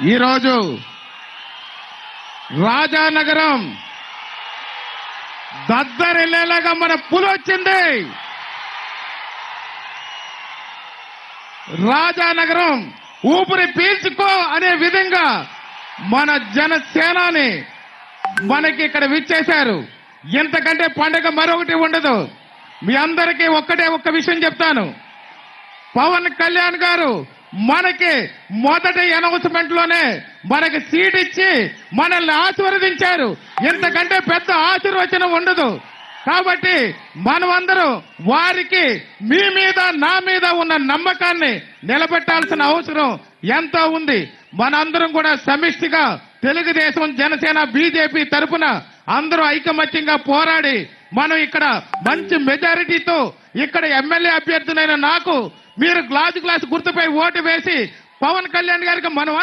ఈరోజు రాజానగరం దద్దరిల్లేలాగా మన పులి వచ్చింది. రాజానగరం ఊపిరి పీల్చుకో అనే విధంగా మన జనసేనాని మనకి ఇక్కడ విచ్చేశారు. ఇంతకంటే పండగ మరొకటి ఉండదు. మీ అందరికీ ఒక్క విషయం చెప్తాను. పవన్ కళ్యాణ్ గారు మనకి మొదటి అనౌన్స్మెంట్ లోనే మనకి సీట్ ఇచ్చి మనల్ని ఆశీర్వదించారు. ఇంతకంటే పెద్ద ఆశీర్వచనం ఉండదు. కాబట్టి మనమందరం వారికి మీ మీద నా మీద ఉన్న నమ్మకాన్ని నిలబెట్టాల్సిన అవసరం ఎంతో ఉంది. మనందరం కూడా సమిష్టిగా తెలుగుదేశం, జనసేన, బీజేపీ తరఫున అందరూ ఐకమత్యంగా పోరాడి మనం ఇక్కడ మంచి మెజారిటీతో ఇక్కడ ఎమ్మెల్యే అభ్యర్థులైన నాకు మీరు గ్లాసు గుర్తుపై ఓటు వేసి పవన్ కళ్యాణ్ గారికి మనం